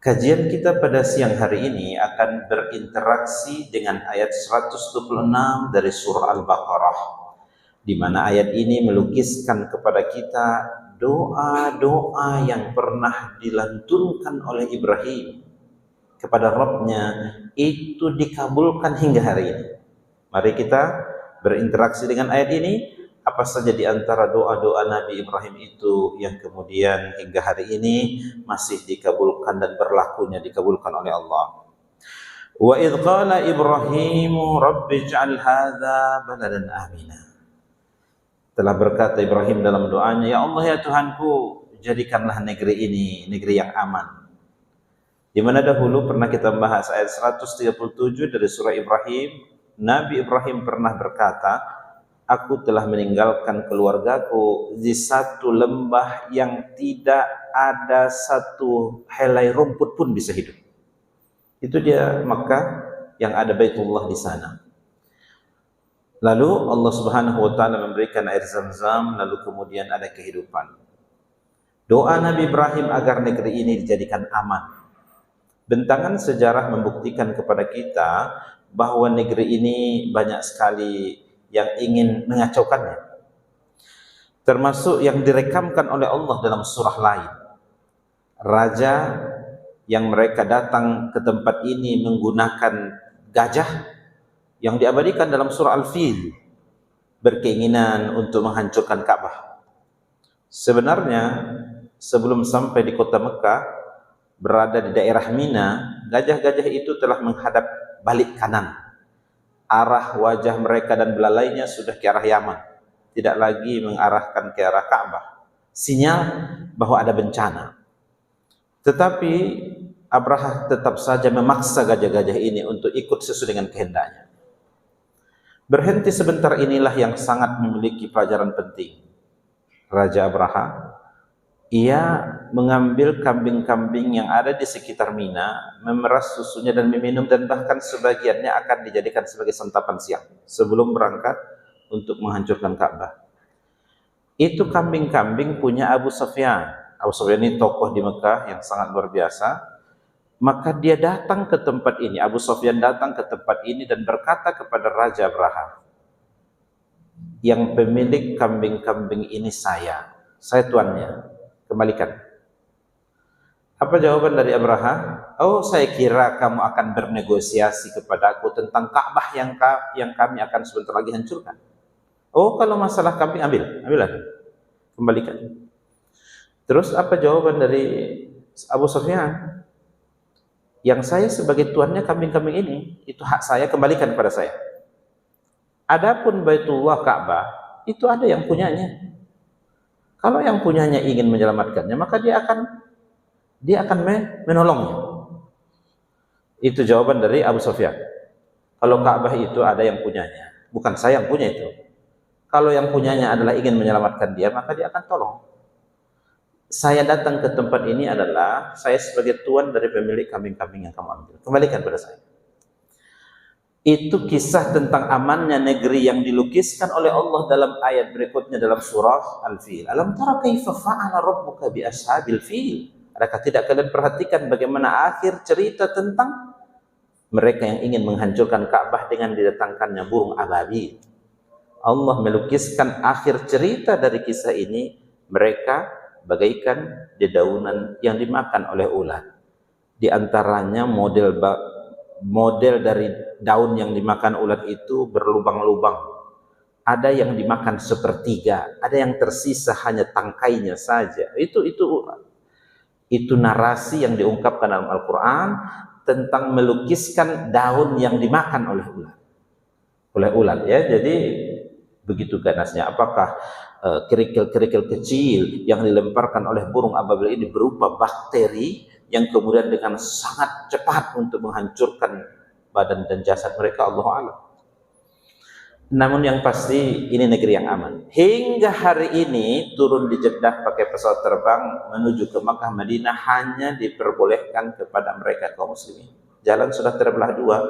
Kajian kita pada siang hari ini akan berinteraksi dengan ayat 126 dari surah Al-Baqarah, di mana ayat ini melukiskan kepada kita doa-doa yang pernah dilantunkan oleh Ibrahim kepada Rabb-Nya, itu dikabulkan hingga hari ini. Mari kita berinteraksi dengan ayat ini. Apa saja di antara doa-doa Nabi Ibrahim itu yang kemudian hingga hari ini masih dikabulkan dan berlakunya dikabulkan oleh Allah. Wa idh qala Ibrahimu rabbi ij'al hadza baladan amina. Telah berkata Ibrahim dalam doanya, ya Allah ya Tuhanku, jadikanlah negeri ini negeri yang aman. Di mana dahulu pernah kita bahas ayat 137 dari surah Ibrahim. Nabi Ibrahim pernah berkata, aku telah meninggalkan keluargaku di satu lembah yang tidak ada satu helai rumput pun bisa hidup. Itu dia Makkah yang ada Baitullah di sana. Lalu Allah Subhanahu wa taala memberikan air Zam-Zam, lalu kemudian ada kehidupan. Doa Nabi Ibrahim agar negeri ini dijadikan aman. Bentangan sejarah membuktikan kepada kita bahwa negeri ini banyak sekali yang ingin mengacaukannya, termasuk yang direkamkan oleh Allah dalam surah lain. Raja yang mereka datang ke tempat ini menggunakan gajah yang diabadikan dalam surah Al-Fil, berkeinginan untuk menghancurkan Ka'bah. Sebenarnya sebelum sampai di kota Mekah, berada di daerah Mina, gajah-gajah itu telah menghadap balik kanan. Arah wajah mereka dan belalainya sudah ke arah Yaman, tidak lagi mengarahkan ke arah Ka'bah. Sinyal bahwa ada bencana. Tetapi Abraha tetap saja memaksa gajah-gajah ini untuk ikut sesuai dengan kehendaknya. Berhenti sebentar inilah yang sangat memiliki pelajaran penting. Raja Abraha, ia mengambil kambing-kambing yang ada di sekitar Mina, memeras susunya dan meminum, dan bahkan sebagiannya akan dijadikan sebagai santapan siang sebelum berangkat untuk menghancurkan Ka'bah. Itu kambing-kambing punya Abu Sufyan. Abu Sufyan ini tokoh di Mekah yang sangat luar biasa. Maka dia datang ke tempat ini, Abu Sufyan datang ke tempat ini dan berkata kepada Raja Abraha, yang pemilik kambing-kambing ini saya tuannya, kembalikan. Apa jawaban dari Abraha? Oh, saya kira kamu akan bernegosiasi kepadaku tentang Ka'bah yang kami akan sebentar lagi hancurkan. Oh, kalau masalah kambing ambillah, kembalikan. Terus apa jawaban dari Abu Sufyan? Yang saya sebagai tuannya kambing-kambing ini, itu hak saya, kembalikan kepada saya. Adapun Baitullah Ka'bah, itu ada yang punyanya. Kalau yang punyanya ingin menyelamatkannya, maka dia akan menolongnya. Itu jawaban dari Abu Sufyan. Kalau Ka'bah itu ada yang punyanya, bukan saya yang punya itu. Kalau yang punyanya adalah ingin menyelamatkan dia, maka dia akan tolong. Saya datang ke tempat ini adalah saya sebagai tuan dari pemilik kambing-kambing yang kamu ambil. Kembalikan pada saya. Itu kisah tentang amannya negeri yang dilukiskan oleh Allah dalam ayat berikutnya dalam surah Al-Fil. Alam tara kaifa fa'ala rabbuka bi ashabil fil? Adakah tidak kalian perhatikan bagaimana akhir cerita tentang mereka yang ingin menghancurkan Ka'bah dengan didatangkannya burung ababil? Allah melukiskan akhir cerita dari kisah ini, mereka bagaikan dedaunan yang dimakan oleh ulat. Di antaranya model dari daun yang dimakan ulat itu berlubang-lubang. Ada yang dimakan sepertiga, ada yang tersisa hanya tangkainya saja. Itu narasi yang diungkapkan dalam Al-Quran tentang melukiskan daun yang dimakan oleh ulat. Ya, jadi begitu ganasnya. Apakah kerikil-kerikil kecil yang dilemparkan oleh burung ababil ini berupa bakteri yang kemudian dengan sangat cepat untuk menghancurkan badan dan jasad mereka, Allahu a'lam. Namun yang pasti ini negeri yang aman. Hingga hari ini turun di Jeddah pakai pesawat terbang menuju ke Makkah Madinah hanya diperbolehkan kepada mereka kaum muslimin. Jalan sudah terbelah dua,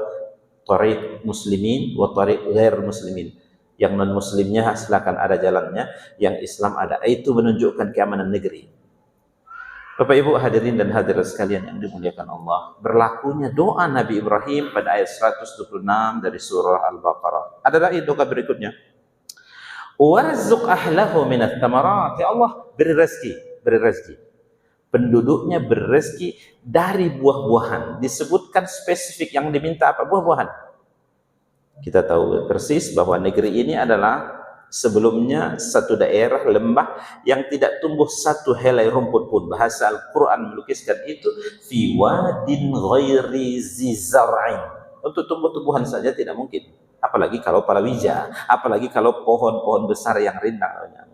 thariq muslimin wa thariq ghair muslimin. Yang non muslimnya silakan ada jalannya, yang Islam ada. Itu menunjukkan keamanan negeri. Bapak Ibu hadirin dan hadirat sekalian yang dimuliakan Allah, berlakunya doa Nabi Ibrahim pada ayat 126 dari surah Al-Baqarah. Adalah doa berikutnya. Warzuq ahlahu minats tsamarat. Ya Allah, beri rezeki. Penduduknya berrezeki dari buah-buahan. Disebutkan spesifik yang diminta apa? Buah-buahan. Kita tahu persis bahwa negeri ini adalah sebelumnya satu daerah lembah yang tidak tumbuh satu helai rumput pun. Bahasa Al-Quran melukiskan itu fi wadin ghairi zizar'in. Untuk tumbuh-tumbuhan saja tidak mungkin, apalagi kalau palawija, apalagi kalau pohon-pohon besar yang rindang.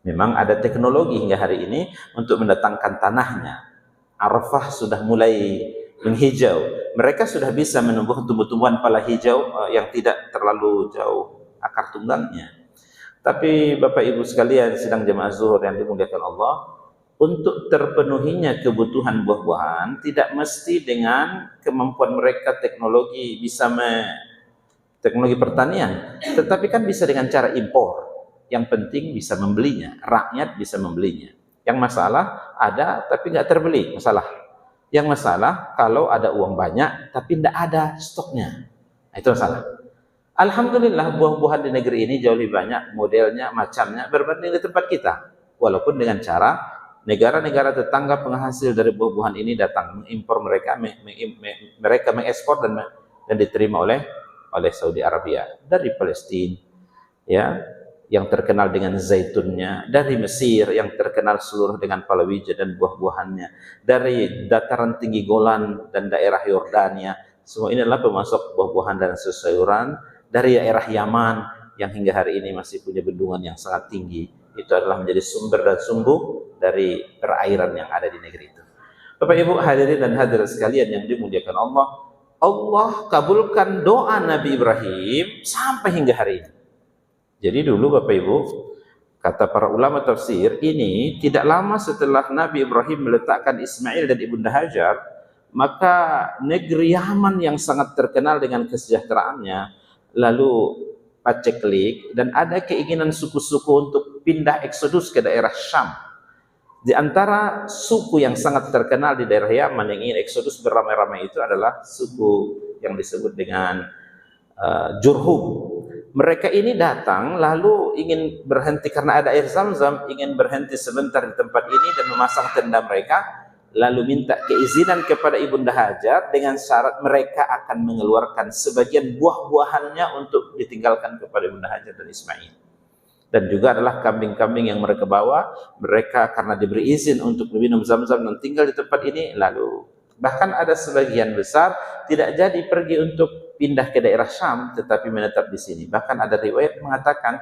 Memang ada teknologi hingga hari ini untuk mendatangkan tanahnya. Arafah sudah mulai menghijau, mereka sudah bisa menumbuh tumbuh-tumbuhan pala hijau yang tidak terlalu jauh akar tunggangnya. Tapi Bapak Ibu sekalian sedang jemaah zuhur yang dimuliakan Allah, untuk terpenuhinya kebutuhan buah-buahan tidak mesti dengan kemampuan mereka teknologi teknologi pertanian, tetapi kan bisa dengan cara impor. Yang penting bisa membelinya, rakyat bisa membelinya. Yang masalah ada tapi nggak terbeli, masalah. Yang masalah kalau ada uang banyak tapi tidak ada stoknya, nah, itu masalah. Alhamdulillah buah-buahan di negeri ini jauh lebih banyak modelnya, macamnya berbanding di tempat kita. Walaupun dengan cara negara-negara tetangga penghasil dari buah-buahan ini datang mengimpor mereka, mereka mengekspor dan diterima oleh Saudi Arabia, dari Palestina, ya, yang terkenal dengan zaitunnya, dari Mesir yang terkenal seluruh dengan palawija dan buah-buahannya, dari dataran tinggi Golan dan daerah Yordania, semua ini adalah pemasok buah-buahan dan sayuran. Dari daerah Yaman yang hingga hari ini masih punya bendungan yang sangat tinggi, itu adalah menjadi sumber dan sumbu dari perairan yang ada di negeri itu. Bapak Ibu hadirin dan hadirat sekalian yang dimuliakan Allah, Allah kabulkan doa Nabi Ibrahim sampai hingga hari ini. Jadi dulu Bapak Ibu, kata para ulama tafsir, ini tidak lama setelah Nabi Ibrahim meletakkan Ismail dan Ibunda Hajar, maka negeri Yaman yang sangat terkenal dengan kesejahteraannya lalu paceklik, dan ada keinginan suku-suku untuk pindah eksodus ke daerah Syam. Di antara suku yang sangat terkenal di daerah Yaman yang ingin eksodus beramai-ramai itu adalah suku yang disebut dengan Jurhum. Mereka ini datang lalu ingin berhenti karena ada air Zam-Zam, ingin berhenti sebentar di tempat ini dan memasang tenda mereka, lalu minta keizinan kepada Ibunda Hajar dengan syarat mereka akan mengeluarkan sebagian buah-buahannya untuk ditinggalkan kepada Ibunda Hajar dan Ismail. Dan juga adalah kambing-kambing yang mereka bawa, mereka karena diberi izin untuk minum Zam-Zam dan tinggal di tempat ini, lalu bahkan ada sebagian besar tidak jadi pergi untuk pindah ke daerah Syam, tetapi menetap di sini. Bahkan ada riwayat mengatakan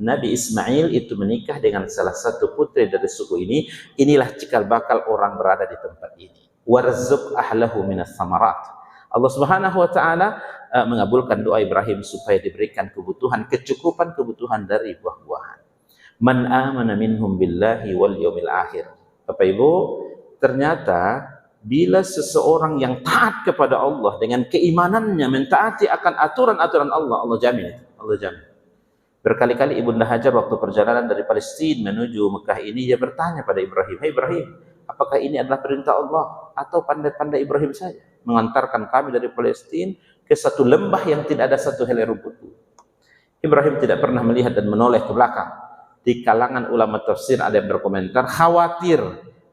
Nabi Ismail itu menikah dengan salah satu putri dari suku ini. Inilah cikal bakal orang berada di tempat ini. Warzuq ahlahu minas samarat. Allah Subhanahu wa taala mengabulkan doa Ibrahim supaya diberikan kecukupan kebutuhan dari buah-buahan. Man amana minhum billahi wal yaumil akhir. Bapak Ibu, ternyata bila seseorang yang taat kepada Allah dengan keimanannya mentaati akan aturan-aturan Allah, Allah jamin itu. Allah jamin. Berkali-kali Ibunda Hajar waktu perjalanan dari Palestina menuju Mekah ini, dia bertanya pada Ibrahim, "Hai Ibrahim, apakah ini adalah perintah Allah atau pandai-pandai Ibrahim saja mengantarkan kami dari Palestina ke satu lembah yang tidak ada satu helai rumput pun?" Ibrahim tidak pernah melihat dan menoleh ke belakang. Di kalangan ulama tafsir ada yang berkomentar khawatir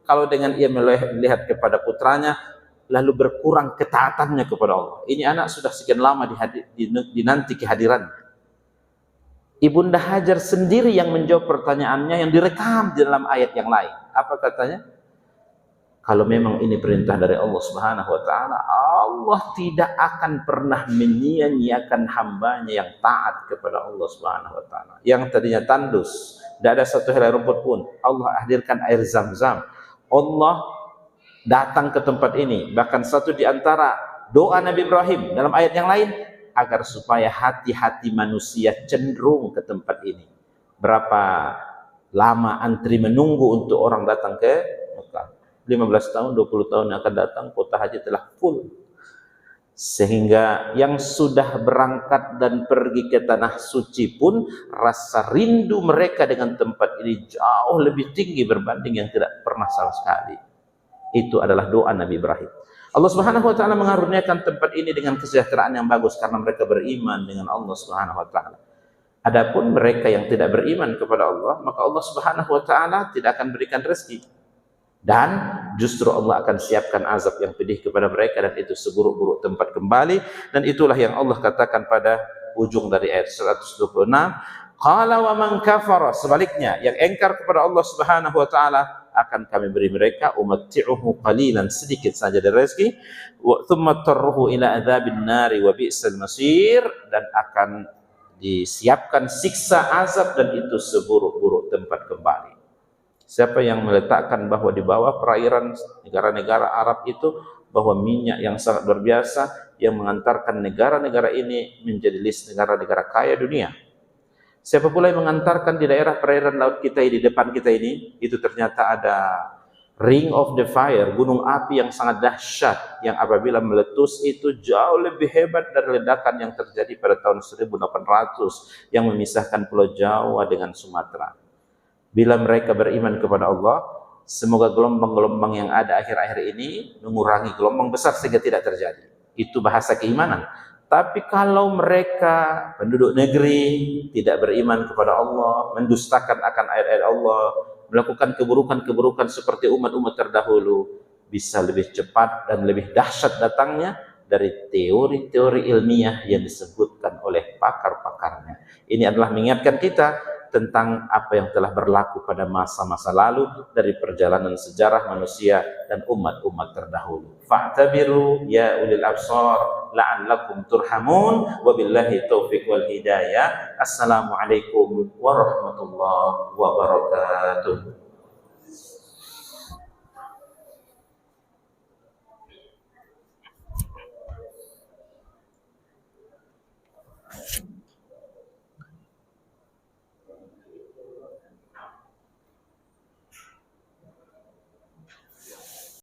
kalau dengan ia melihat kepada putranya lalu berkurang ketaatannya kepada Allah. Ini anak sudah sekian lama dinanti kehadirannya. Ibunda Hajar sendiri yang menjawab pertanyaannya yang direkam di dalam ayat yang lain. Apa katanya? Kalau memang ini perintah dari Allah Subhanahu wa taala, Allah tidak akan pernah menyia-nyiakan hambanya yang taat kepada Allah Subhanahu wa taala. Yang tadinya tandus, tidak ada satu helai rumput pun, Allah hadirkan air Zam-Zam. Allah datang ke tempat ini. Bahkan satu di antara doa Nabi Ibrahim dalam ayat yang lain, agar supaya hati-hati manusia cenderung ke tempat ini. Berapa lama antri menunggu untuk orang datang ke Mekah? 15 tahun, 20 tahun yang akan datang, kota haji telah full. Sehingga yang sudah berangkat dan pergi ke tanah suci pun rasa rindu mereka dengan tempat ini jauh lebih tinggi berbanding yang tidak pernah sama sekali. Itu adalah doa Nabi Ibrahim. Allah Subhanahu wa taala mengaruniakan tempat ini dengan kesejahteraan yang bagus karena mereka beriman dengan Allah Subhanahu wa taala. Adapun mereka yang tidak beriman kepada Allah, maka Allah Subhanahu wa taala tidak akan berikan rezeki. Dan justru Allah akan siapkan azab yang pedih kepada mereka, dan itu seburuk-buruk tempat kembali. Dan itulah yang Allah katakan pada ujung dari ayat 126, qala wa man kafara, sebaliknya yang engkar kepada Allah Subhanahu wa taala akan kami beri mereka umatti'uhu qalilan, sedikit saja dari rezeki, wa thumma tarruhu ila adzabin nari wa bi'sal masir, dan akan disiapkan siksa azab, dan itu seburuk-buruk tempat kembali. Siapa yang meletakkan bahwa di bawah perairan negara-negara Arab itu bahwa minyak yang sangat luar biasa yang mengantarkan negara-negara ini menjadi list negara-negara kaya dunia. Siapa pula yang mengantarkan di daerah perairan laut kita ini, di depan kita ini, itu ternyata ada ring of the fire, gunung api yang sangat dahsyat, yang apabila meletus itu jauh lebih hebat dari ledakan yang terjadi pada tahun 1800 yang memisahkan Pulau Jawa dengan Sumatera. Bila mereka beriman kepada Allah, semoga gelombang-gelombang yang ada akhir-akhir ini mengurangi gelombang besar sehingga tidak terjadi. Itu bahasa keimanan. Tapi kalau mereka penduduk negeri tidak beriman kepada Allah, mendustakan akan ayat-ayat Allah, melakukan keburukan-keburukan seperti umat-umat terdahulu, bisa lebih cepat dan lebih dahsyat datangnya dari teori-teori ilmiah yang disebutkan oleh pakar-pakarnya. Ini adalah mengingatkan kita tentang apa yang telah berlaku pada masa-masa lalu dari perjalanan sejarah manusia dan umat-umat terdahulu. Fa'tabiru ya ulil absar la'allakum turhamun, wabillahi taufiq wal hidayah. Assalamualaikum warahmatullahi wabarakatuh.